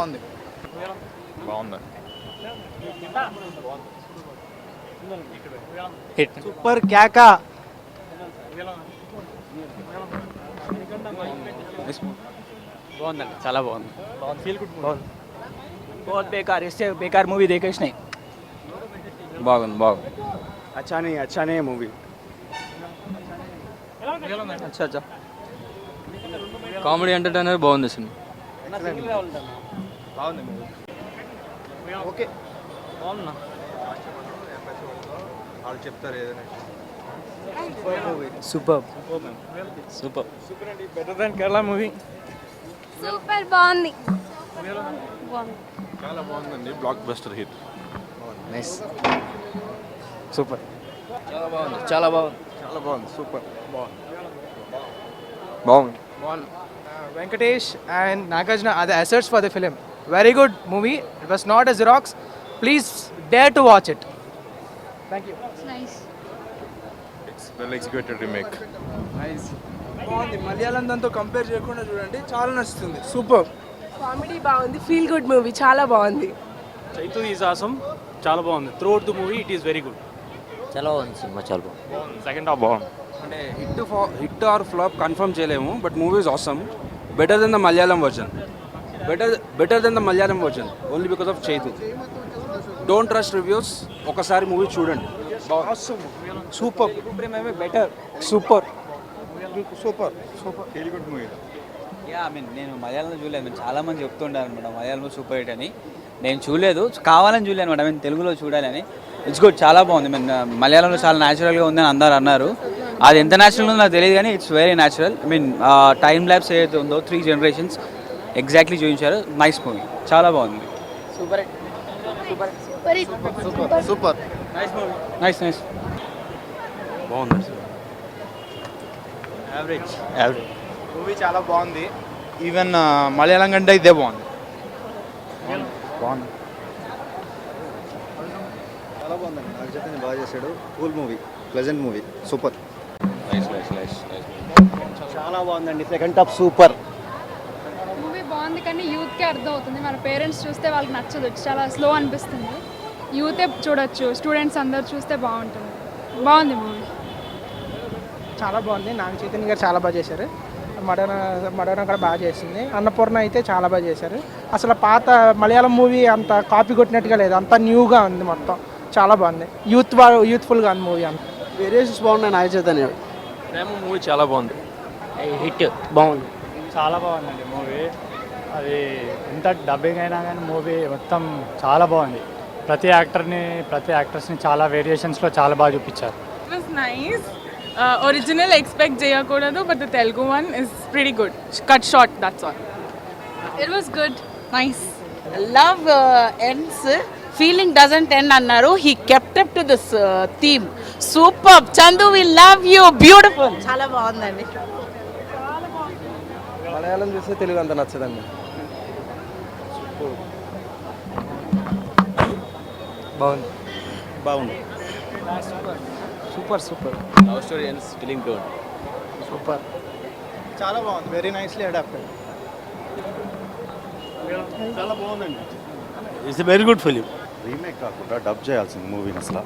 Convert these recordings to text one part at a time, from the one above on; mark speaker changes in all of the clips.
Speaker 1: బాగుంది.
Speaker 2: బాగుంది.
Speaker 1: Hit. Super కేకా.
Speaker 3: బాగుందండి, చాలా బాగుంది.
Speaker 1: Feel good. బాగుంది. बहुत बेकार, इससे बेकार मूवी देखेश नहीं.
Speaker 2: బాగుంది. బాగుంది.
Speaker 1: अच्छा नहीं मूवी.
Speaker 3: అచ్చా అచ్చా, కామెడీ ఎంటర్టైనర్ బాగుంది సినిమా.
Speaker 1: బాగుంది మూవీ. ఓకే.
Speaker 3: బాగుందా?
Speaker 2: వాళ్ళు చెప్తారు ఏదైనా.
Speaker 1: Super.
Speaker 3: Super.
Speaker 1: Better than Kerala movie.
Speaker 4: Super బాగుంది.
Speaker 2: చాలా బాగుందండి. Blockbuster hit.
Speaker 1: Nice. Super.
Speaker 3: చాలా బాగుంది, చాలా బాగుంది.
Speaker 2: చాలా బాగుంది. సూపర్.
Speaker 1: బాగుంది. Venkatesh and Nagarjuna are the assets for the film. Very good movie. It was not a Xerox. Please dare to watch it. Thank you.
Speaker 4: Nice.
Speaker 2: It's well executed remake.
Speaker 1: Nice. బాగుంది. మలయాళం దాంతో compare చేయకుండా చూడండి, చాలా నచ్చుతుంది. Super.
Speaker 5: Comedy బాగుంది, feel good movie, చాలా బాగుంది.
Speaker 6: Chaitu is awesome, చాలా బాగుంది. Throughout the movie it is very good.
Speaker 3: చాలా బాగుంది సినిమా, చాలా బాగుంది.
Speaker 6: సెకండ్ హాఫ్ బాగుంది.
Speaker 7: అంటే హిట్ ఆర్ ఫ్లాప్ కన్ఫర్మ్ చేయలేము, but movie is awesome. Better than the Malayalam version. Better than the Malayalam version only because of Chaitu. Don't trust reviews, ఒకసారి movie చూడండి.
Speaker 1: Super. Better. Super. Super.
Speaker 2: Very good movie.
Speaker 3: Yeah, I mean నేను మలయాళంలో చూడలేదు. నేను చాలా మంది చెప్తుంటారు అనమాట మలయాళంలో సూపర్ హిట్ అని. నేను చూడలేదు, కావాలని చూడలేదు అనమాట. నేను తెలుగులో చూడాలని. ఇట్స్ గుడ్, చాలా బాగుంది. మీన్ మలయాళంలో చాలా న్యాచురల్గా ఉందని అందరు అన్నారు. అది ఎంత న్యాచురల్ ఉందో నాకు తెలియదు, కానీ it's very natural. I mean time labs ఏదైతే ఉందో 3 generations ఎగ్జాక్ట్లీ చూపించారు. నైస్ మూవీ, చాలా బాగుంది.
Speaker 1: Super.
Speaker 2: Super.
Speaker 3: Nice movie.
Speaker 1: Nice.
Speaker 7: బాగుంది.
Speaker 3: యావరేజ్.
Speaker 1: మూవీ చాలా బాగుంది. ఈవెన్ మలయాళం కంటే ఇదే బాగుంది.
Speaker 8: చాలా బాగుందండి. నాకు చెప్తే బాగా చేశాడు. Cool movie, pleasant movie, super.
Speaker 1: చాలా బాగుందండి. Second half super.
Speaker 4: మూవీ బాగుంది, కానీ యూత్కే అర్థం అవుతుంది. మన పేరెంట్స్ చూస్తే వాళ్ళకి నచ్చదు, చాలా స్లో అనిపిస్తుంది. యూతే చూడొచ్చు, స్టూడెంట్స్ అందరు చూస్తే బాగుంటుంది. బాగుంది మూవీ.
Speaker 1: చాలా బాగుంది. నాగ చైతన్య గారు చాలా బాగా చేశారు. మడన కూడా బాగా చేసింది. అన్నపూర్ణ అయితే చాలా బాగా చేశారు. అసలు పాత మలయాళం మూవీ అంత కాపీ కొట్టినట్టుగా లేదు, అంత న్యూగా ఉంది. మొత్తం చాలా బాగుంది. యూత్ఫుల్గా ఉంది మూవీ అంతా. వేరియేషన్స్ బాగున్నాయి. నాగ చైతన్య
Speaker 6: ప్రేమ మూవీ చాలా బాగుంది.
Speaker 1: హిట్ బాగుంది.
Speaker 6: చాలా బాగుందండి మూవీ. అది ఎంత డబ్బింగ్ అయినా కానీ మూవీ మొత్తం చాలా బాగుంది. ప్రతి యాక్టర్స్ని చాలా వేరియేషన్స్లో చాలా బాగా చూపించారు.
Speaker 5: It was nice. Original expect చేయకూడదు, but the Telugu one is pretty good. Cut short, that's all.
Speaker 4: It was good.
Speaker 5: Nice.
Speaker 9: Love ends, feeling doesn't end అన్నారు. He kept up to this theme. Super. Chandu, we love you. Beautiful. చాలా బాగుందండి.
Speaker 1: మలయాళం చూస్తే తెలుగు అంత నచ్చదండి. బాగుంది. Super.
Speaker 3: Love story and feeling good.
Speaker 1: Super. చాలా బాగుంది. Very nicely adapted.
Speaker 2: చాలా బాగుందండి.
Speaker 7: It's very good film.
Speaker 8: Remake కాకుండా డబ్ చేయాల్సింది మూవీని అసలు.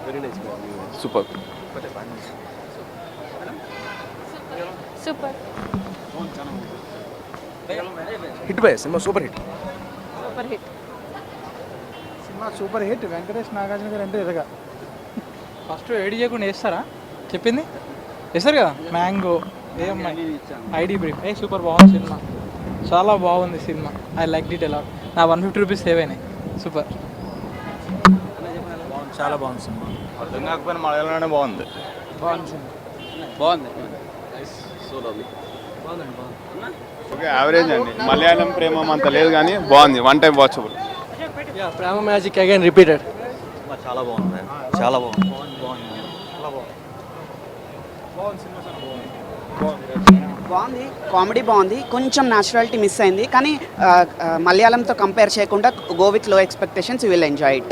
Speaker 2: Very nice. Super.
Speaker 4: Super.
Speaker 1: Hit boy సినిమా. Super hit. వెంకటేష్ నాగార్జున గారు అంటే ఎదగా ఫస్ట్ ఏడి చేయకుండా వేస్తారా? చెప్పింది వేస్తారు కదా. మ్యాంగో ఏమన్నాయి ఐడి బ్రీఫ్. సూపర్ బాగుంది సినిమా. చాలా బాగుంది సినిమా. ఐ లైక్ ఇట్ ఎలా. నా 150 రూపీస్ సేవ్ అయినాయి. సూపర్.
Speaker 3: చాలా బాగుంది సినిమా.
Speaker 2: అర్థం కాకపోయినా మలయాళంలోనే బాగుంది.
Speaker 3: బాగుంది.
Speaker 2: ఓకే, యావరేజ్ అండి. మలయాళం ప్రేమం అంత లేదు కానీ బాగుంది. One time watchable.
Speaker 1: ప్రేమ మ్యాజిక్ అగైన్ రిపీటెడ్.
Speaker 8: చాలా బాగుంది. చాలా బాగుంది.
Speaker 9: బాగుంది. కామెడీ బాగుంది. కొంచెం న్యాచురాలిటీ మిస్ అయింది, కానీ మలయాళంతో కంపేర్ చేయకుండా గో విత్ లో expectations, you will enjoy it.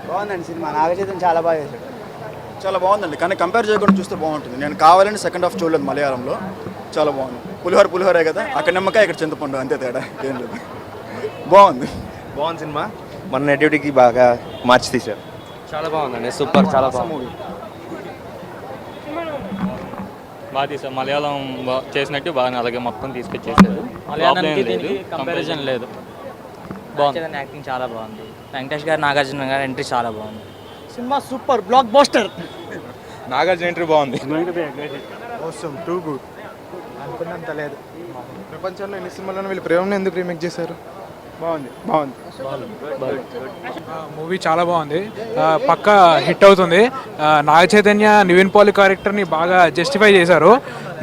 Speaker 1: బాగుందండి సినిమా. నాగచైతన్య చాలా బాగా చేశాడు.
Speaker 8: చాలా బాగుందండి, కానీ కంపేర్ చేయకుండా చూస్తే బాగుంటుంది. నేను కావాలని సెకండ్ హాఫ్ చూడలేదు మలయాళంలో. చాలా బాగుంది. పులిహోరే కదా, అక్కడ నిమ్మకాయ ఇక్కడ చింతపండు, అంతే తేడా ఏం లేదు.
Speaker 2: బాగుంది
Speaker 8: బాగుంది సినిమా. మన నెటివిటీకి బాగా మార్చి తీశారు.
Speaker 3: చాలా బాగుందండి, సూపర్, చాలా బాగుంది.
Speaker 6: బాగా తీసారు. మలయాళం చేసినట్టు బాగా అలాగే మొత్తం తీసుకొచ్చేసారు. కంపారిజన్ లేదు.
Speaker 3: బాగుంది, యాక్టింగ్ చాలా బాగుంది. వెంకటేష్ గారు, నాగార్జున గారు ఎంట్రీ చాలా బాగుంది.
Speaker 1: సినిమా super, blockbuster.
Speaker 2: Nagarjuna entry బాగుంది.
Speaker 1: Too good. అనుకున్నంత లేదు.
Speaker 8: ప్రపంచంలో ఎన్ని సినిమాలను వీళ్ళు ప్రేమను ఎందుకు రీమేక్ చేశారు?
Speaker 1: బాగుంది.
Speaker 10: మూవీ చాలా బాగుంది, పక్కా హిట్ అవుతుంది. నాగ చైతన్య నివిన్ పాలి క్యారెక్టర్ని బాగా జస్టిఫై చేశారు.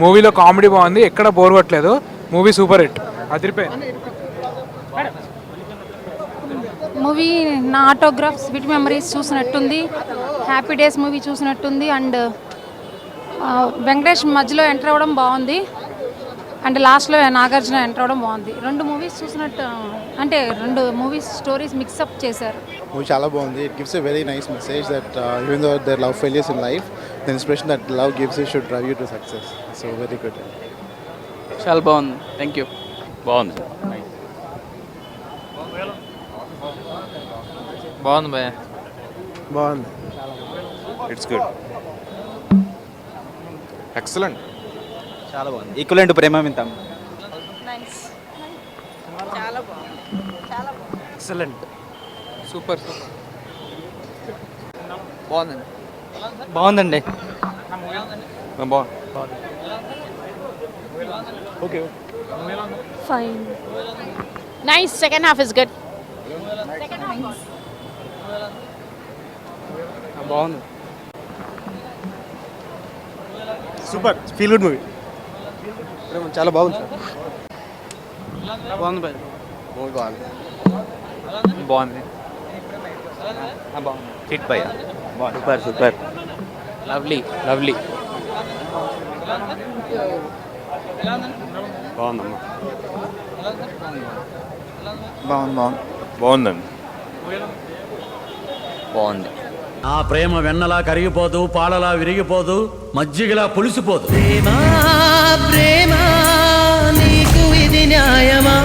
Speaker 10: మూవీలో కామెడీ బాగుంది, ఎక్కడ బోర్ కొట్టలేదు. మూవీ సూపర్ హిట్, అదిరిపోయింది.
Speaker 4: మూవీ నా ఆటోగ్రాఫ్ స్వీట్ మెమరీస్ చూసినట్టుంది, హ్యాపీ డేస్ మూవీ చూసినట్టుంది. అండ్ వెంకటేష్ మధ్యలో ఎంటర్ అవ్వడం బాగుంది, అండ్ లాస్ట్లో నాగార్జున ఎంటర్ అవ్వడం బాగుంది. రెండు మూవీస్ చూసినట్టు, అంటే రెండు మూవీస్ స్టోరీస్ మిక్సప్ చేశారు.
Speaker 8: మూవీ చాలా బాగుంది. It gives a very nice message that even though there love failures in life, the inspiration that love gives you should drive you to success. So very good.
Speaker 3: చాలా బాగుంది, thank you.
Speaker 6: బాగుంది.
Speaker 3: బాగుంది భయ్య.
Speaker 1: బాగుంది.
Speaker 2: It's good, excellent.
Speaker 3: చాలా బాగుంది. Equivalent ప్రేమ మింతం.
Speaker 1: Excellent.
Speaker 3: Super. బాగుందండి. బాగుందండి.
Speaker 2: Okay.
Speaker 9: Fine. Nice. Second half is good.
Speaker 3: బాగుంది.
Speaker 8: Super, feel good movie. చాలా బాగుంది సార్.
Speaker 3: బాగుంది భయ్య.
Speaker 8: మూవీ బాగుంది.
Speaker 3: బాగుంది.
Speaker 8: హిట్ భయ్యా. Super super.
Speaker 3: Lovely, lovely.
Speaker 2: బాగుందమ్మా.
Speaker 8: బాగుందండి.
Speaker 3: బాగుంది.
Speaker 11: ఆ ప్రేమ వెన్నలా కరిగిపోదు, పాలలా విరిగిపోదు, మజ్జిగలా పులిసిపోదు.
Speaker 12: ప్రేమ నీకు ఇది న్యాయమా?